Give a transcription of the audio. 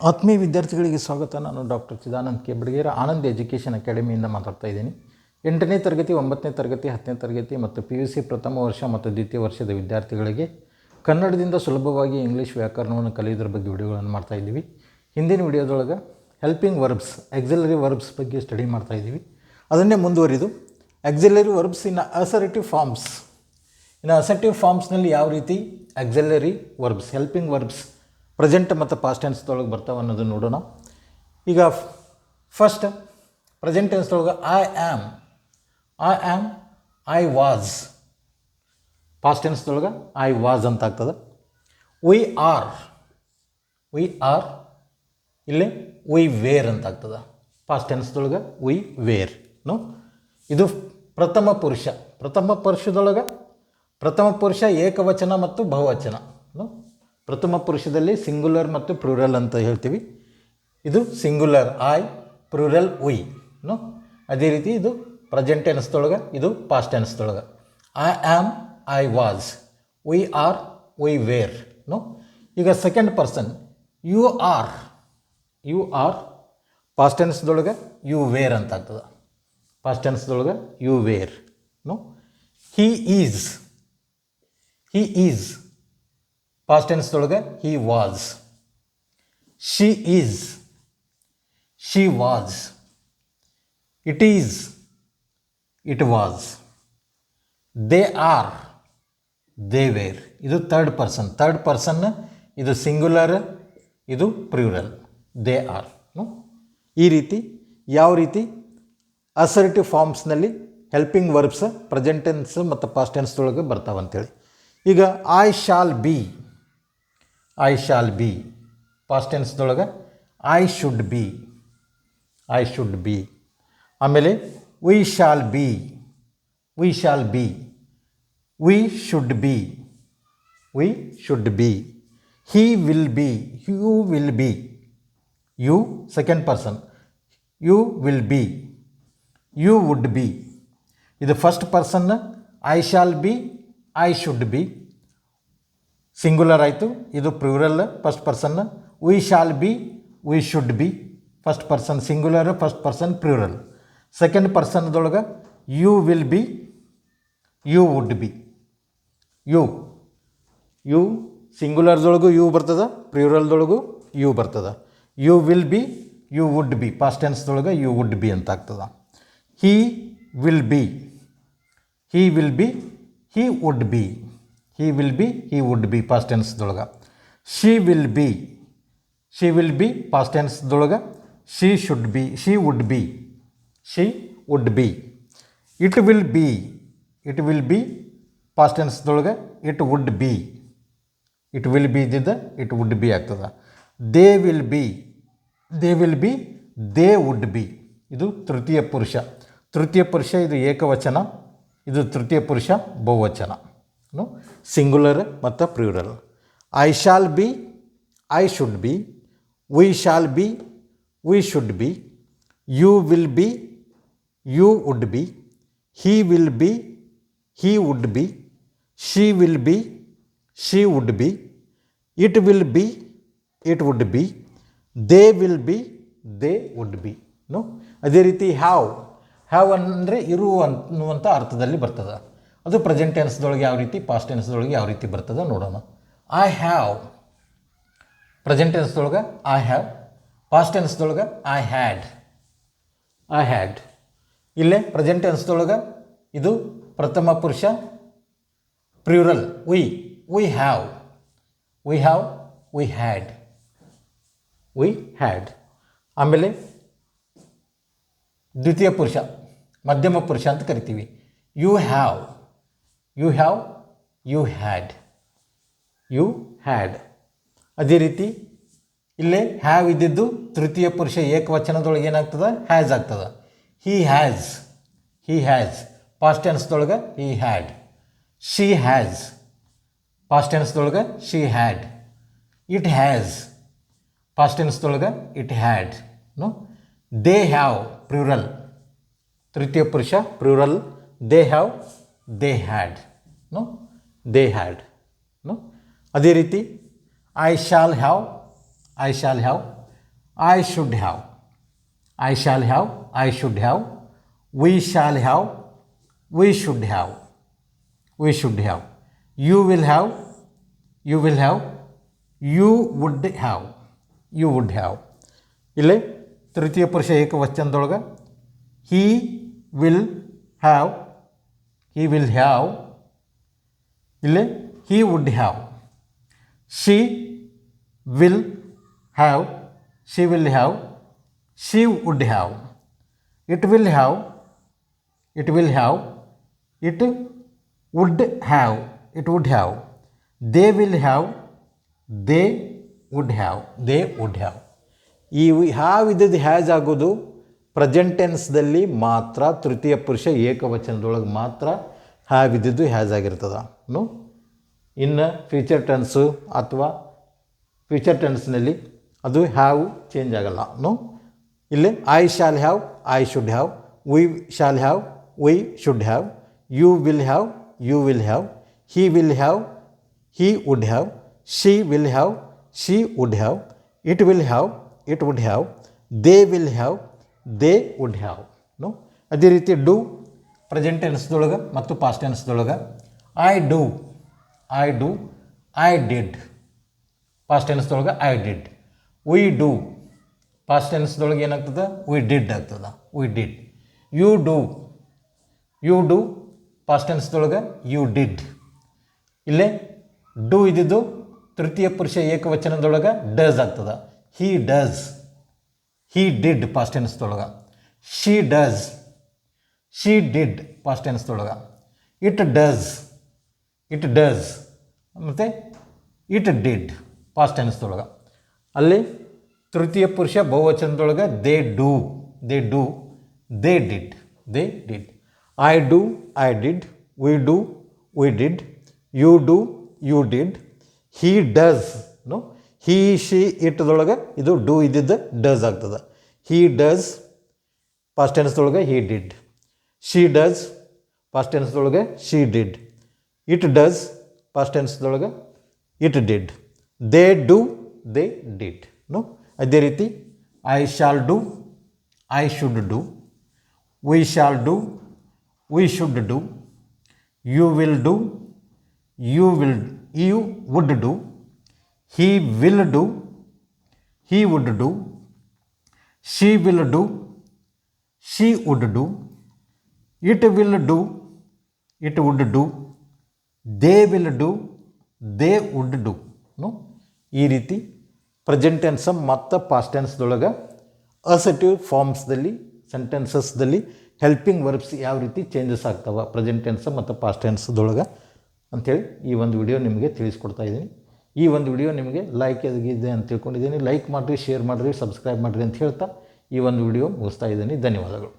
ಆತ್ಮೀಯ ವಿದ್ಯಾರ್ಥಿಗಳಿಗೆ ಸ್ವಾಗತ. ನಾನು doctor Chidanand K Badagera Anand education ಅಕಾಡೆಮಿಯಿಂದ ಮಾತಾಡ್ತಾ ಇದ್ದೀನಿ. 8ನೇ ತರಗತಿ, 9ನೇ ತರಗತಿ, 10ನೇ ತರಗತಿ ಮತ್ತು PUC ಪ್ರಥಮ ವರ್ಷ ಮತ್ತು ದ್ವಿತೀಯ ವರ್ಷದ ವಿದ್ಯಾರ್ಥಿಗಳಿಗೆ ಕನ್ನಡದಿಂದ ಸುಲಭವಾಗಿ ಇಂಗ್ಲೀಷ್ ವ್ಯಾಕರಣವನ್ನು ಕಲಿಯೋದ್ರ ಬಗ್ಗೆ ವಿಡಿಯೋಗಳನ್ನು ಮಾಡ್ತಾಯಿದ್ದೀವಿ. ಹಿಂದಿನ ವಿಡಿಯೋದೊಳಗೆ ಹೆಲ್ಪಿಂಗ್ ವರ್ಬ್ಸ್, ಆಕ್ಸಿಲರಿ ವರ್ಬ್ಸ್ ಬಗ್ಗೆ ಸ್ಟಡಿ ಮಾಡ್ತಾಯಿದ್ದೀವಿ. ಅದನ್ನೇ ಮುಂದುವರಿದು auxiliary verbs in assertive forms, ಇನ್ನು ಅಸರ್ಟಿವ್ ಫಾರ್ಮ್ಸ್ನಲ್ಲಿ ಯಾವ ರೀತಿ auxiliary verbs, helping verbs present ಮತ್ತು ಪಾಸ್ಟ್ ಟೆನ್ಸ್ದೊಳಗೆ ಬರ್ತಾವೆ ಅನ್ನೋದನ್ನು ನೋಡೋಣ. ಈಗ ಫಸ್ಟ್ ಪ್ರೆಸೆಂಟ್ ಟೆನ್ಸ್ದೊಳಗೆ I am, I was. Past ಟೆನ್ಸ್ದೊಳಗೆ ಐ ವಾಸ್ ಅಂತ ಆಗ್ತದೆ. ವಿ ಆರ್ ಇಲ್ಲಿ ವಿ ವೇರ್ ಅಂತ ಆಗ್ತದೆ. ಪಾಸ್ಟ್ ಟೆನ್ಸ್ದೊಳಗೆ ವಿ ವೇರ್. ಇದು ಪ್ರಥಮ ಪುರುಷ. ಪ್ರಥಮ ಪುರುಷ ಏಕವಚನ ಮತ್ತು ಬಹುವಚನ. ಪ್ರಥಮ ಪುರುಷದಲ್ಲಿ ಸಿಂಗುಲರ್ ಮತ್ತು ಪ್ಲೂರಲ್ ಅಂತ ಹೇಳ್ತೀವಿ. ಇದು ಸಿಂಗುಲರ್ ಐ, ಪ್ಲೂರಲ್ ವಿ. ಅದೇ ರೀತಿ ಇದು ಪ್ರೆಸೆಂಟ್ ಟೆನ್ಸ್ದೊಳಗೆ, ಇದು ಪಾಸ್ಟ್ ಟೆನ್ಸ್ದೊಳಗೆ. I am, I was. We are, we were. ಈಗ second person you are. Past ಟೆನ್ಸ್ದೊಳಗೆ ಯು ವೇರ್ ಅಂತ ಆಗ್ತದೆ. ಪಾಸ್ಟ್ ಟೆನ್ಸ್ದೊಳಗೆ you were. He is. Past ಟೆನ್ಸ್ದೊಳಗೆ he was. She is, she was. It is, it was. They are, they were. ಇದು third person. ಇದು singular, ಇದು plural. They are. ಈ ರೀತಿ ಯಾವ ರೀತಿ ಅಸರ್ಟಿವ್ ಫಾರ್ಮ್ಸ್ನಲ್ಲಿ ಹೆಲ್ಪಿಂಗ್ ವರ್ಬ್ಸ್ ಪ್ರೆಸೆಂಟ್ ಟೆನ್ಸ್ ಮತ್ತು ಪಾಸ್ಟ್ ಟೆನ್ಸ್ದೊಳಗೆ ಬರ್ತಾವಂತೇಳಿ. ಈಗ ಐ ಶಾಲ್ ಬಿ. ಪಾಸ್ಟ್ ಟೆನ್ಸ್ದೊಳಗೆ ಐ ಶುಡ್ ಬಿ. ಆಮೇಲೆ we shall be. We should be. He will be. You second person. You will be. You would be. ಇದು first person. I shall be, I should be. Singular ಆಯಿತು. ಇದು plural, first person. We shall be, we should be. First person singular, first person plural. Second ಪರ್ಸನ್ದೊಳಗೆ you will be, you would be. You ಸಿಂಗುಲರ್ದೊಳಗೂ you ಬರ್ತದೆ, ಪ್ಲೂರಲ್ದೊಳಗೂ you ಬರ್ತದೆ. You will be, you would be. Past ಟೆನ್ಸ್ದೊಳಗೆ you would be ಅಂತ ಆಗ್ತದೆ. He will be, he would be. He would be past ಟೆನ್ಸ್ದೊಳಗೆ. She will be past ಟೆನ್ಸ್ದೊಳಗೆ she should be, she would be. It will be past ಟೆನ್ಸ್ದೊಳಗೆ it would be. It will be ಇದ್ದಿದ್ದ it would be ಆಗ್ತದೆ. They will be, they would be. ಇದು ತೃತೀಯ ಪುರುಷ. ಇದು ಏಕವಚನ. ಇದು ತೃತೀಯ ಪುರುಷ ಬಹುವಚನ. ಸಿಂಗುಲರ್ ಮತ್ತು plural. I shall be, I should be. We shall be, we should be. You will be, you would be. He will be, he would be. She will be, she would be. It will be, it would be. They will be, they would be. ಅದೇ ರೀತಿ have ಅಂದರೆ ಇರು ಅನ್ನುವಂಥ ಅರ್ಥದಲ್ಲಿ ಬರ್ತದೆ. ಅದು present ಟೆನ್ಸ್ದೊಳಗೆ ಯಾವ ರೀತಿ, ಪಾಸ್ಟ್ ಟೆನ್ಸ್ದೊಳಗೆ ಯಾವ ರೀತಿ ಬರ್ತದೆ ನೋಡೋಣ. I have. ಪ್ರೆಸೆಂಟ್ ಟೆನ್ಸ್ದೊಳಗೆ ಐ ಹ್ಯಾವ್. ಪಾಸ್ಟ್ ಟೆನ್ಸ್ದೊಳಗೆ ಐ ಹ್ಯಾಡ್. ಇಲ್ಲೇ ಪ್ರೆಸೆಂಟ್ ಟೆನ್ಸ್ದೊಳಗೆ ಇದು ಪ್ರಥಮ ಪುರುಷ plural. We have. We had. ಆಮೇಲೆ ದ್ವಿತೀಯ ಪುರುಷ, ಮಧ್ಯಮ ಪುರುಷ ಅಂತ ಕರಿತೀವಿ. You had. ಅದೇ ರೀತಿ ಇಲ್ಲೇ ಹ್ಯಾವ್ ಇದ್ದಿದ್ದು ತೃತೀಯ ಪುರುಷ ಏಕವಚನದೊಳಗೆ ಏನಾಗ್ತದೆ, ಹ್ಯಾಸ್ ಆಗ್ತದೆ. He has. ಪಾಸ್ಟ್ ಟೆನ್ಸ್ದೊಳಗೆ he had. She has. Past ಟೆನ್ಸ್ದೊಳಗೆ she had. It has. Past ಟೆನ್ಸ್ದೊಳಗೆ it had. They have plural. ತೃತೀಯ ಪುರುಷ plural. They have, they had. ಅದೇ ರೀತಿ I shall have. I should have. I shall have, I should have. We shall have, we should have. We should have. You will have, you will have. You would have, you would have. ಇಲ್ಲಿ ತೃತೀಯ ಪುರುಷ ಏಕವಚನದೊಳಗೆ he will have, he will have. ಇಲ್ಲಿ he would have. She will have, she will have. She would have. It will have, it will have. It would have, it would have. They will have, they would have, they would have. ಈ have ಇದ್ದದ್ದು has ಆಗೋದು present ಟೆನ್ಸ್ದಲ್ಲಿ ಮಾತ್ರ, ತೃತೀಯ ಪುರುಷ ಏಕವಚನದೊಳಗೆ ಮಾತ್ರ have ಇದ್ದದ್ದು has ಆಗಿರ್ತದೆ. ಇನ್ನು ಫ್ಯೂಚರ್ ಟೆನ್ಸು ಅಥವಾ ಫ್ಯೂಚರ್ ಟೆನ್ಸ್ನಲ್ಲಿ ಅದು ಹ್ಯಾವ್ ಚೇಂಜ್ ಆಗಲ್ಲ. ಇಲ್ಲಿ I shall have, I should have. We shall have, we should have. You will have, you will have. He will have, he would have. She will have, she would have. It will have, it would have. They will have, they would have. ಅದೇ ರೀತಿ do present ಟೆನ್ಸ್ದೊಳಗೆ ಮತ್ತು past ಟೆನ್ಸ್ದೊಳಗೆ I do, I do, I did. Past ಟೆನ್ಸ್ದೊಳಗೆ I did. We do, past ಟೆನ್ಸ್ದೊಳಗೆ ಏನಾಗ್ತದೆ, we did ಆಗ್ತದೆ, we did. You do, you do, past ಟೆನ್ಸ್ದೊಳಗೆ ಯು ಡಿಡ್. ಇಲ್ಲೇ ಡು ಇದ್ದಿದ್ದು ತೃತೀಯ ಪುರುಷ ಏಕವಚನದೊಳಗೆ ಡಸ್ ಆಗ್ತದೆ, he does. He did past ಟೆನ್ಸ್ದೊಳಗೆ. She does, she did past ಟೆನ್ಸ್ದೊಳಗೆ. It does, it does. ಮತ್ತು ಇಟ್ ಡಿಡ್ ಪಾಸ್ಟ್ ಟೆನ್ಸ್ದೊಳಗೆ. ಅಲ್ಲಿ ತೃತೀಯ ಪುರುಷ ಬಹುವಚನದೊಳಗೆ they do, they do, they did, they did. I do, I did. We do, we did. You do, you did. He does. He she ಇಟ್ದೊಳಗೆ ಇದು do ಇದ್ದಿದ್ದು does ಆಗ್ತದೆ. ಹಿ ಡಸ್ ಪಾಸ್ಟ್ ಟೆನ್ಸ್ದೊಳಗೆ he did. She does past ಟೆನ್ಸ್ದೊಳಗೆ she did. It does past ಟೆನ್ಸ್ದೊಳಗೆ it did. They do, they did. ಅದೇ ರೀತಿ I shall do, I should do. We shall do, we should do. You will do, you would do. He will do, he would do. She will do, she would do. It will do, it would do. They will do, they would do. ಈ ರೀತಿ present tense ಮತ್ತು past ಟೆನ್ಸ್ದೊಳಗೆ assertive ಫಾರ್ಮ್ಸ್ದಲ್ಲಿ ಸೆಂಟೆನ್ಸಸ್ದಲ್ಲಿ helping verbs ಯಾವ ರೀತಿ changes ಆಗ್ತವೆ present tense ಮತ್ತು past ಟೆನ್ಸ್ದೊಳಗೆ ಅಂಥೇಳಿ ಈ ಒಂದು ವಿಡಿಯೋ ನಿಮಗೆ ತಿಳಿಸ್ಕೊಡ್ತಾ ಇದ್ದೀನಿ. ಈ ಒಂದು ವಿಡಿಯೋ ನಿಮಗೆ ಲೈಕ್ ಆಗಿದೆ ಅಂತ ತಿಳ್ಕೊಂಡಿದ್ದೀನಿ. ಲೈಕ್ ಮಾಡಿರಿ, ಶೇರ್ ಮಾಡಿರಿ, ಸಬ್ಸ್ಕ್ರೈಬ್ ಮಾಡಿರಿ ಅಂತ ಹೇಳ್ತಾ ಈ ಒಂದು ವಿಡಿಯೋ ಮುಗಿಸ್ತಾ ಇದ್ದೀನಿ. ಧನ್ಯವಾದಗಳು.